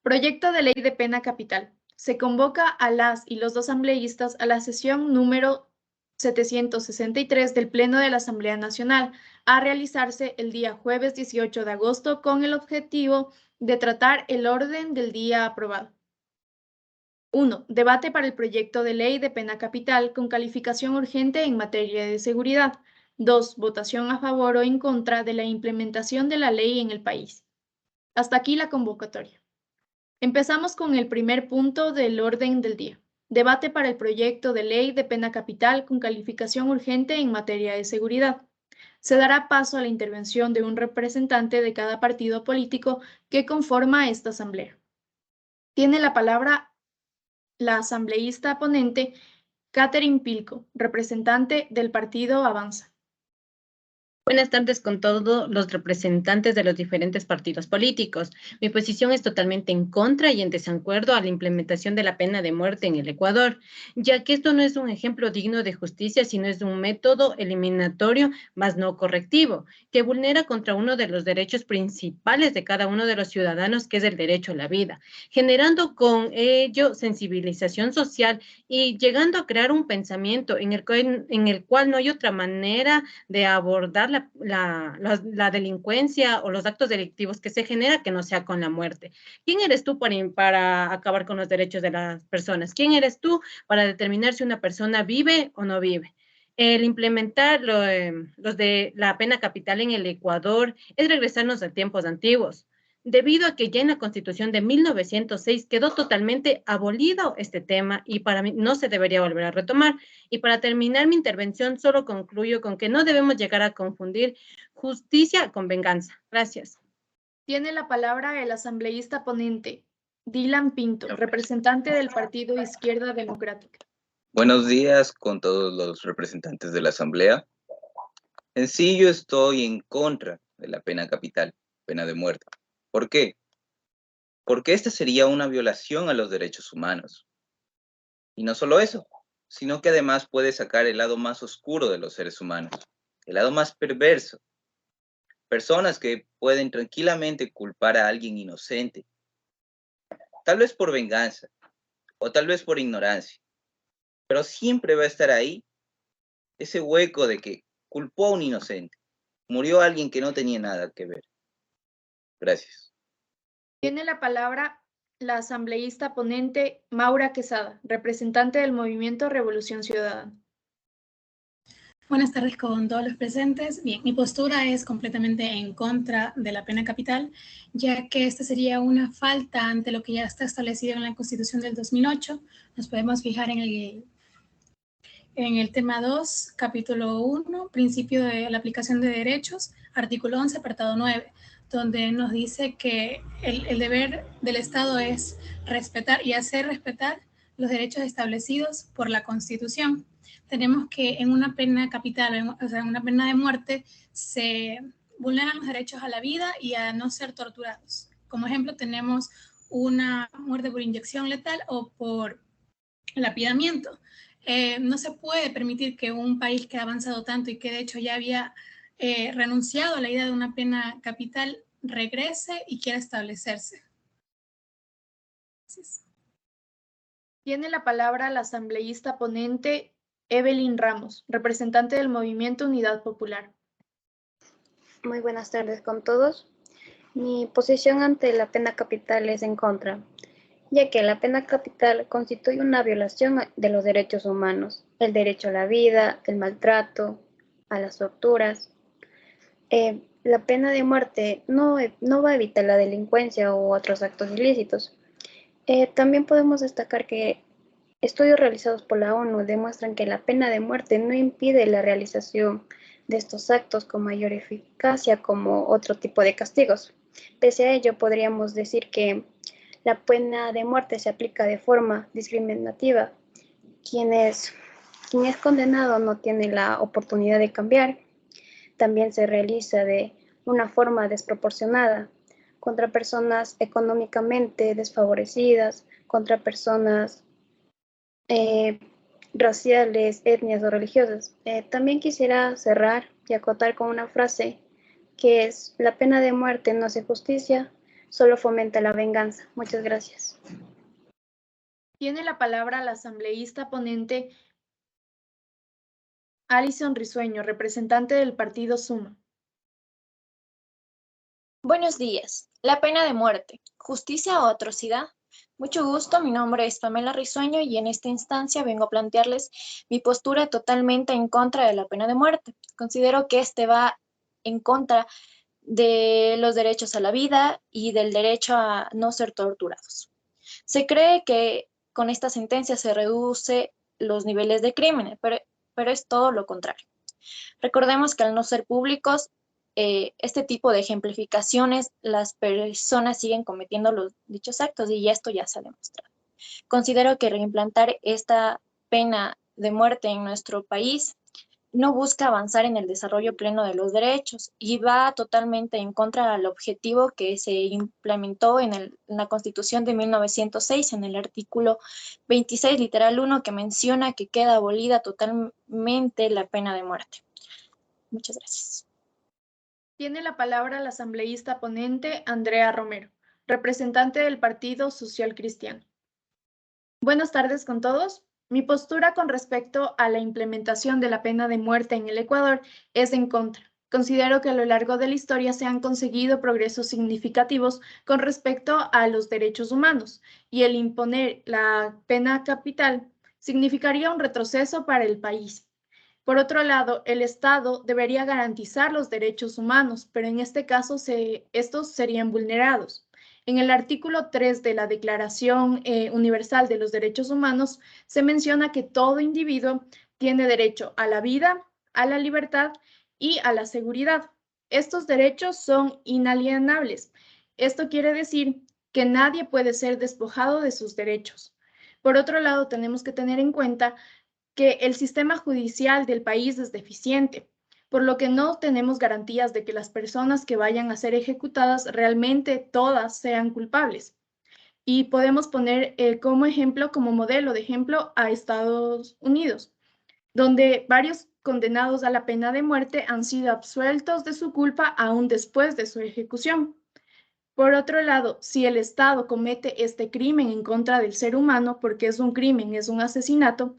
Proyecto de ley de pena capital. Se convoca a las y los asambleístas a la sesión número 763 del Pleno de la Asamblea Nacional, a realizarse el día jueves 18 de agosto con el objetivo de tratar el orden del día aprobado. 1. Debate para el proyecto de ley de pena capital con calificación urgente en materia de seguridad. 2. Votación a favor o en contra de la implementación de la ley en el país. Hasta aquí la convocatoria. Empezamos con el primer punto del orden del día. Debate para el proyecto de ley de pena capital con calificación urgente en materia de seguridad. Se dará paso a la intervención de un representante de cada partido político que conforma esta asamblea. Tiene la palabra la asambleísta ponente Catherine Pilco, representante del partido Avanza. Buenas tardes con todos los representantes de los diferentes partidos políticos. Mi posición es totalmente en contra y en desacuerdo a la implementación de la pena de muerte en el Ecuador, ya que esto no es un ejemplo digno de justicia, sino es un método eliminatorio, más no correctivo, que vulnera contra uno de los derechos principales de cada uno de los ciudadanos, que es el derecho a la vida, generando con ello sensibilización social y llegando a crear un pensamiento en el cual no hay otra manera de abordar la delincuencia o los actos delictivos que se genera que no sea con la muerte. ¿Quién eres tú para acabar con los derechos de las personas? ¿Quién eres tú para determinar si una persona vive o no vive? El implementar los de la pena capital en el Ecuador es regresarnos a tiempos antiguos, debido a que ya en la Constitución de 1906 quedó totalmente abolido este tema y para mí no se debería volver a retomar. Y para terminar mi intervención, solo concluyo con que no debemos llegar a confundir justicia con venganza. Gracias. Tiene la palabra el asambleísta ponente Dylan Pinto, representante del partido Izquierda Democrática. Buenos días con todos los representantes de la Asamblea. En sí, yo estoy en contra de la pena capital, pena de muerte. ¿Por qué? Porque esta sería una violación a los derechos humanos. Y no solo eso, sino que además puede sacar el lado más oscuro de los seres humanos, el lado más perverso. Personas que pueden tranquilamente culpar a alguien inocente, tal vez por venganza o tal vez por ignorancia, pero siempre va a estar ahí ese hueco de que culpó a un inocente. Murió alguien que no tenía nada que ver. Gracias. Tiene la palabra la asambleísta ponente Maura Quesada, representante del Movimiento Revolución Ciudadana. Buenas tardes con todos los presentes. Bien, mi postura es completamente en contra de la pena capital, ya que esta sería una falta ante lo que ya está establecido en la Constitución del 2008. Nos podemos fijar en el tema 2, capítulo 1, principio de la aplicación de derechos, artículo 11, apartado 9, donde nos dice que el deber del Estado es respetar y hacer respetar los derechos establecidos por la Constitución. Tenemos que en una pena capital, o sea, en una pena de muerte, se vulneran los derechos a la vida y a no ser torturados. Como ejemplo, tenemos una muerte por inyección letal o por lapidamiento. No se puede permitir que un país que ha avanzado tanto y que de hecho ya había renunciado a la idea de una pena capital regrese y quiera establecerse. Gracias. Tiene la palabra la asambleísta ponente Evelyn Ramos, representante del Movimiento Unidad Popular. Muy buenas tardes con todos. Mi posición ante la pena capital es en contra, ya que la pena capital constituye una violación de los derechos humanos, el derecho a la vida, el maltrato, a las torturas. La pena de muerte no va a evitar la delincuencia u otros actos ilícitos. También podemos destacar que estudios realizados por la ONU demuestran que la pena de muerte no impide la realización de estos actos con mayor eficacia como otro tipo de castigos. Pese a ello, podríamos decir que la pena de muerte se aplica de forma discriminativa. Quien es condenado no tiene la oportunidad de cambiar. También se realiza de una forma desproporcionada contra personas económicamente desfavorecidas, contra personas raciales, etnias o religiosas. También quisiera cerrar y acotar con una frase que es: la pena de muerte no hace justicia, solo fomenta la venganza. Muchas gracias. Tiene la palabra la asambleísta ponente Alison Risueño, representante del partido Suma. Buenos días. La pena de muerte, justicia o atrocidad. Mucho gusto, mi nombre es Pamela Risueño y en esta instancia vengo a plantearles mi postura totalmente en contra de la pena de muerte. Considero que este va en contra de los derechos a la vida y del derecho a no ser torturados. Se cree que con esta sentencia se reduce los niveles de crímenes, pero es todo lo contrario. Recordemos que al no ser públicos, este tipo de ejemplificaciones, las personas siguen cometiendo los dichos actos y esto ya se ha demostrado. Considero que reimplantar esta pena de muerte en nuestro país no busca avanzar en el desarrollo pleno de los derechos y va totalmente en contra del objetivo que se implementó en la Constitución de 1906, en el artículo 26, literal 1, que menciona que queda abolida totalmente la pena de muerte. Muchas gracias. Tiene la palabra la asambleísta ponente Andrea Romero, representante del Partido Social Cristiano. Buenas tardes con todos. Mi postura con respecto a la implementación de la pena de muerte en el Ecuador es en contra. Considero que a lo largo de la historia se han conseguido progresos significativos con respecto a los derechos humanos y el imponer la pena capital significaría un retroceso para el país. Por otro lado, el Estado debería garantizar los derechos humanos, pero en este caso estos serían vulnerados. En el artículo 3 de la Declaración Universal de los Derechos Humanos se menciona que todo individuo tiene derecho a la vida, a la libertad y a la seguridad. Estos derechos son inalienables. Esto quiere decir que nadie puede ser despojado de sus derechos. Por otro lado, tenemos que tener en cuenta que el sistema judicial del país es deficiente, por lo que no tenemos garantías de que las personas que vayan a ser ejecutadas realmente todas sean culpables. Y podemos poner como ejemplo, como modelo de ejemplo, a Estados Unidos, donde varios condenados a la pena de muerte han sido absueltos de su culpa aún después de su ejecución. Por otro lado, si el Estado comete este crimen en contra del ser humano, porque es un crimen, es un asesinato,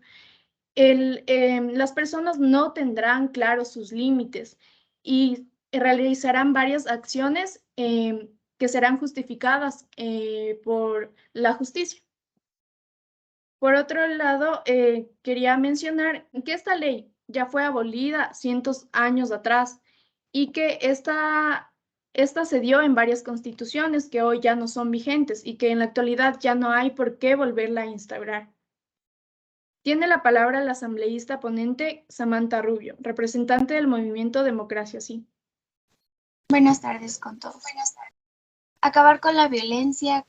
las personas no tendrán claros sus límites y realizarán varias acciones que serán justificadas por la justicia. Por otro lado, quería mencionar que esta ley ya fue abolida cientos años atrás y que esta se dio en varias constituciones que hoy ya no son vigentes y que en la actualidad ya no hay por qué volverla a instaurar. Tiene la palabra la asambleísta ponente Samantha Rubio, representante del movimiento Democracia Sí. Buenas tardes con todos. Acabar con la violencia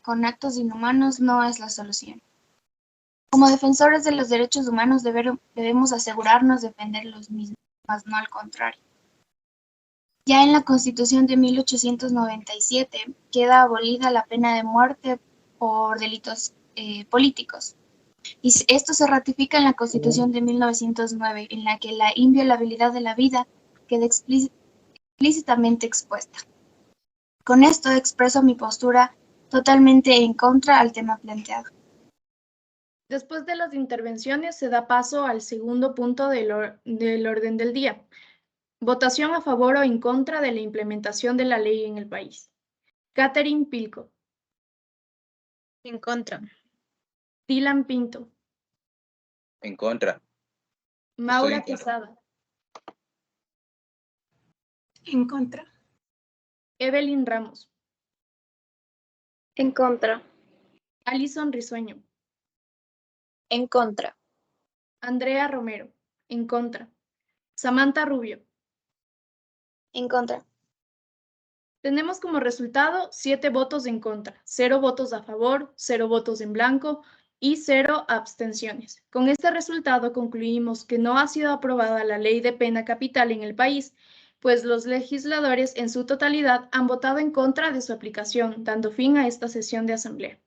con actos inhumanos no es la solución. Como defensores de los derechos humanos debemos asegurarnos de defender los mismos, mas no al contrario. Ya en la Constitución de 1897 queda abolida la pena de muerte por delitos políticos. Y esto se ratifica en la Constitución de 1909, en la que la inviolabilidad de la vida queda explícitamente expuesta. Con esto expreso mi postura totalmente en contra al tema planteado. Después de las intervenciones se da paso al segundo punto del orden del día. Votación a favor o en contra de la implementación de la ley en el país. Catherine Pilco. En contra. Dylan Pinto. En contra. Maura Estoy en contra. Quesada. En contra. Evelyn Ramos. En contra. Alison Risueño. En contra. Andrea Romero. En contra. Samantha Rubio. En contra. Tenemos como resultado 7 votos en contra, 0 votos a favor, 0 votos en blanco y 0 abstenciones. Con este resultado concluimos que no ha sido aprobada la ley de pena capital en el país, pues los legisladores en su totalidad han votado en contra de su aplicación, dando fin a esta sesión de asamblea.